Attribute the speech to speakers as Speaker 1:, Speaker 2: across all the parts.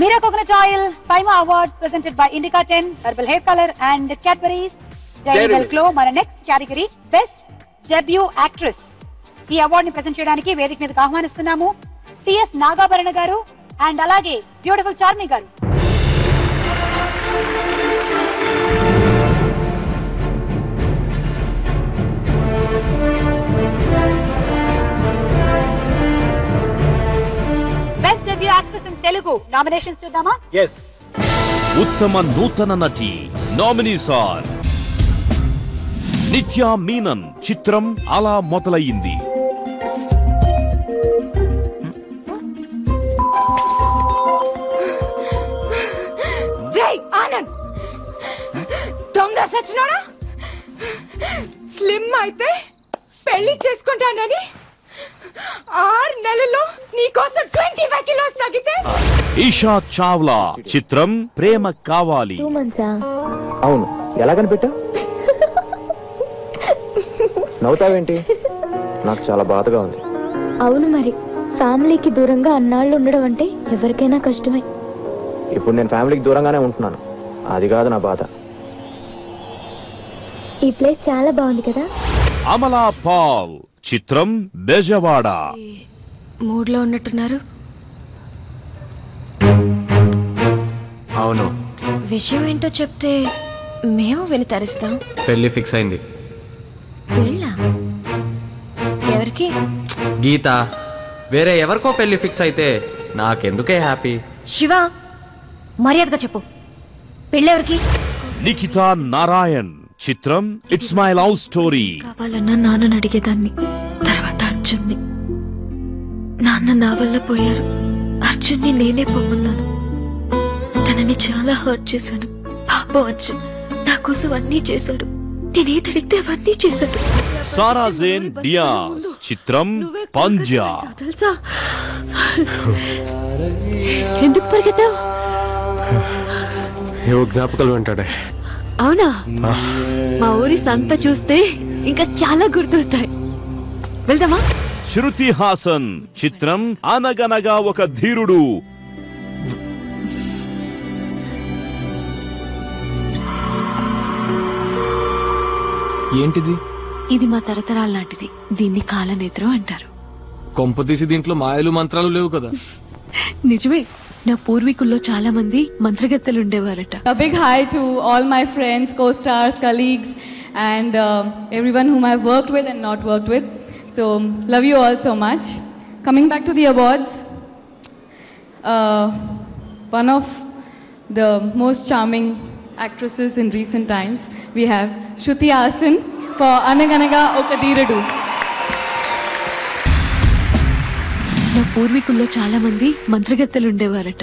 Speaker 1: Mira Coconut Oil, Paima Awards presented by Indica 10, Herbal Hair Color and Cadbury's Dairy Milk Glow. Our next category, Best Debut Actress. ఈ award ని present చేయడానికి వేదిక మీదకి ఆహ్వానిస్తున్నాము TS నాగాభరణ గారు and అలాగే beautiful Charmi గారు. Best debut actress in Telugu nominations చూద్దామా?
Speaker 2: yes. ఉత్తమ నూతన నటి నామినీస్ ఆర్ నిత్యా మీనన్, చిత్రం అలా మొదలయ్యింది.
Speaker 3: ఆనంద్ దొంగ సచ్చినోడా, స్లిమ్ అయితే పెళ్లి చేసుకుంటానని 6 నెలల్లో నీకోసం 25 కిలోస్ తగ్గితే.
Speaker 2: ఈషా చావ్లా, చిత్రం ప్రేమ కావాలి.
Speaker 4: అవును, ఎలా కనిపెట్టా? నవ్వుతావేంటి? నాకు చాలా బాధగా ఉంది.
Speaker 5: అవును, మరి ఫ్యామిలీకి దూరంగా అన్నాళ్ళు ఉండడం అంటే ఎవరికైనా కష్టమే.
Speaker 4: ఇప్పుడు నేను ఫ్యామిలీకి దూరంగానే ఉంటున్నాను, అది కాదు నా బాధ.
Speaker 5: ఈ ప్లేస్ చాలా బాగుంది కదా.
Speaker 2: అమలా పాల్, చిత్రం బెజవాడ.
Speaker 5: మూడ్ లో ఉన్నట్టున్నారు.
Speaker 4: అవును,
Speaker 5: విషయం ఏంటో చెప్తే మేము విని తరిస్తాం.
Speaker 6: పెళ్లి ఫిక్స్ అయింది.
Speaker 5: పెళ్ళా? ఎవరికి?
Speaker 6: గీత, వేరే ఎవరికో పెళ్లి ఫిక్స్ అయితే నాకెందుకే హ్యాపీ.
Speaker 5: శివ, మర్యాదగా చెప్పు, పెళ్ళెవరికి?
Speaker 2: నిఖితా నారాయణ్, చిత్రం ఇట్స్ మై లవ్ స్టోరీ.
Speaker 5: కావాలన్నా నాన్నని అడిగేదాన్ని, తర్వాత అర్జున్ని. నాన్న నా వల్ల పోయారు, అర్జున్ని నేనే పొమ్మన్నాను. తనని చాలా హర్ట్ చేశాను. పాపం అర్జున్ నా కోసం అన్నీ చేశాడు. నేనేది అడిగితే అవన్నీ చేశాడు.
Speaker 2: సారా జేన్ డియాస్, చిత్రం పంజా.
Speaker 5: తెలుసా ఎందుకు పరిగెత్తావు?
Speaker 6: ఏవో జ్ఞాపకాలు వెంటాడే.
Speaker 5: అవునా? మా ఊరి సంత చూస్తే ఇంకా చాలా గుర్తొస్తాయి. వెళ్దామా?
Speaker 2: శృతి హాసన్, చిత్రం అనగనగా ఒక ధీరుడు.
Speaker 6: ఏంటిది?
Speaker 5: ఇది మా తరతరాల నాటిది. దీన్ని కాలనేత్రం అంటారు.
Speaker 6: కొంప తీసి దీంట్లో మాయలు మంత్రాలు లేవు కదా?
Speaker 5: నిజమే, నా పూర్వీకుల్లో చాలా మంది మంత్రగత్తెలు ఉండేవారట.
Speaker 3: A big hi to all my friends, co-stars, colleagues and everyone whom I've worked with and not worked with. So love you all so much. Coming back to the awards, one of the most charming actresses in recent times, we have Shruti Haasan for Anaganaga Oka Dheerudu.
Speaker 5: నా పూర్వీకుల్లో చాలా మంది మంత్రగత్తెలు ఉండేవారట.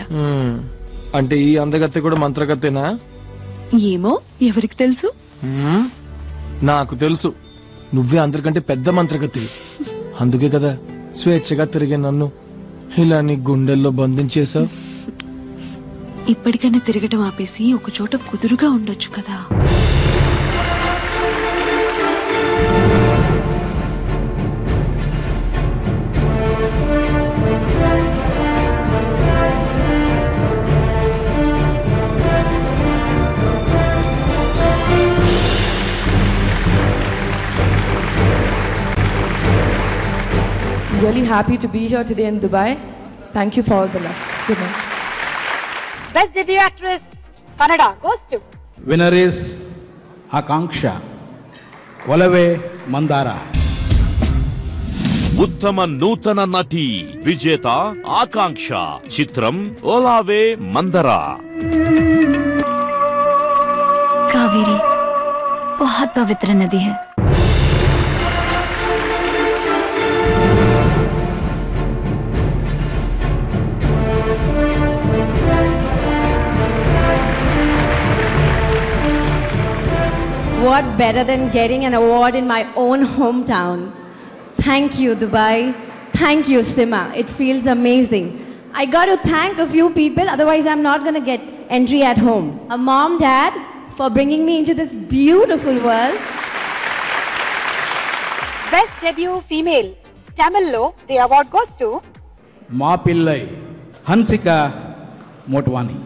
Speaker 6: అంటే ఈ అందగత్తె కూడా మంత్రగత్తెనా?
Speaker 5: ఏమో, ఎవరికి తెలుసు?
Speaker 6: నాకు తెలుసు, నువ్వే అందరికంటే పెద్ద మంత్రగత్తెవి. అందుకే కదా స్వేచ్ఛగా తిరిగే నన్ను ఇలా నీ గుండెల్లో బంధించేశావు.
Speaker 5: ఇప్పటికైనా తిరగటం ఆపేసి ఒక చోట కుదురుగా ఉండొచ్చు కదా.
Speaker 3: Really happy to be here today in Dubai. Thank you for all the love. Good night.
Speaker 1: Best debut actress Kannada goes to
Speaker 7: winner is Akanksha, Olave Mandara.
Speaker 2: ఉత్తమ నూతన నటి విజేత ఆకాంక్ష, చిత్రం ఓలావే మందరా.
Speaker 5: కావేరి बहुत पवित्र नदी है.
Speaker 3: What better than getting an award in my own hometown? Thank you, Dubai. Thank you, Sima. It feels amazing. I got to thank a few people, otherwise I'm not going to get entry at home. A mom, dad, for bringing me into this beautiful world.
Speaker 1: Best debut female Tamil lo the award goes to
Speaker 7: Ma Pillai, Hansika Motwani.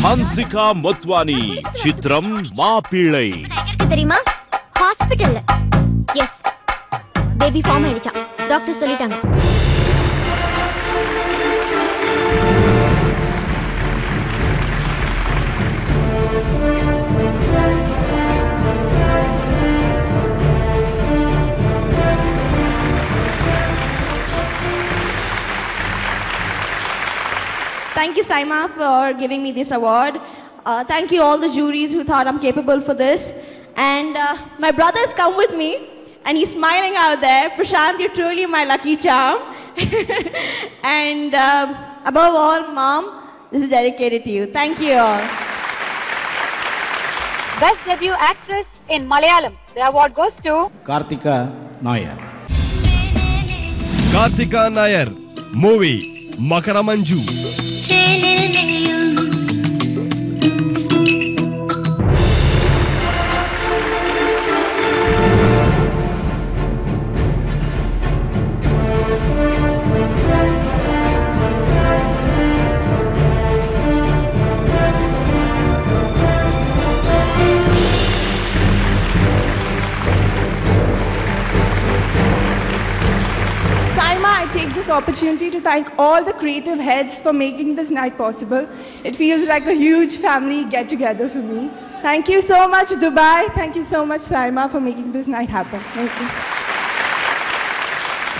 Speaker 2: Hansika மொத்வானி சித்திரம் மாப்பிள்ளை.
Speaker 8: தெரியுமா ஹாஸ்பிடல்ல S baby form ஆயிடுச்சா doctor சொல்லிட்டாங்க.
Speaker 3: Thank you, Saima, for giving me this award. Thank you all the juries who thought I'm capable for this. And my brother's come with me, and he's smiling out there. Prashant, you're truly my lucky charm. And above all, Mom, this is dedicated to you. Thank you all.
Speaker 1: Best debut actress in Malayalam. The award goes to
Speaker 7: Karthika Nair.
Speaker 2: Karthika Nair movie Makaramanju.
Speaker 9: Opportunity to thank all the creative heads for making this night possible. It feels like a huge family get together for me. Thank you so much, Dubai. Thank you so much, Saima, for making this night happen. Thank you.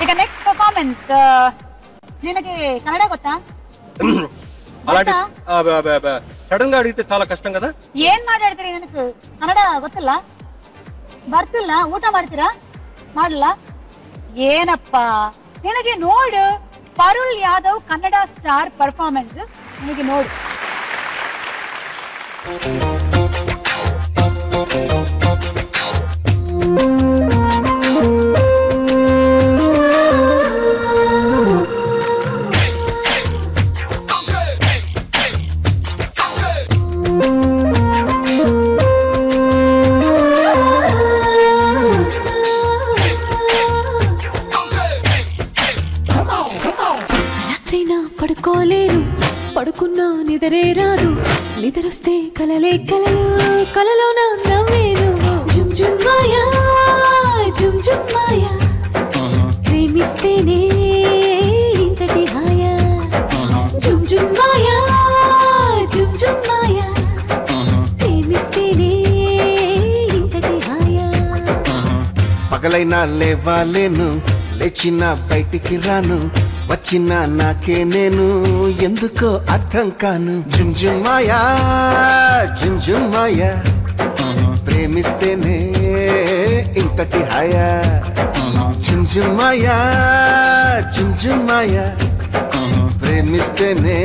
Speaker 1: ఇక next performance దీనికి కన్నడ కొత్త
Speaker 10: అలాంటి sudden గా అడిగితే చాలా కష్టం కదా.
Speaker 1: ಏನ್ ಮಾತಾಡ್ತೀರಿ ನನಗೆ ಕನ್ನಡ ಗೊತ್ತಿಲ್ಲ ಬರ್ತಿಲ್ಲ ಊಟ ಮಾಡ್ತೀರಾ ಮಾಡಲ್ಲ ಏನಪ್ಪ ನಿನಗೆ ನೋಡು ಪರುಲ್ ಯಾದವ್ ಕನ್ನಡ ಸ್ಟಾರ್ ಪರ್ಫಾರ್ಮೆನ್ಸ್ ನಿನಗೆ ನೋಡು.
Speaker 3: పడుకోలేను పడుకున్నా నిద్రే రాదు నిద్రొస్తే కలలే కలలు కలలోన నవ్వేను జుమ్ జుమ్ మాయా జుమ్ జుమ్ మాయా ప్రేమిస్తేనే ఇంతటి హాయా జుమ్ జుమ్ మాయా జుమ్ జుమ్ మాయా ప్రేమిస్తేనే ఇంతటి హాయా.
Speaker 11: పగలైనా లేవాలేను లేచిన బయటికి రాను వచ్చిన నాకే నేను ఎందుకో అర్థం కాను. జుంజుమాయా జుంజుమాయా ప్రేమిస్తేనే ఇంతటి హాయా. జుంజుమాయా జుంజుమాయా ప్రేమిస్తేనే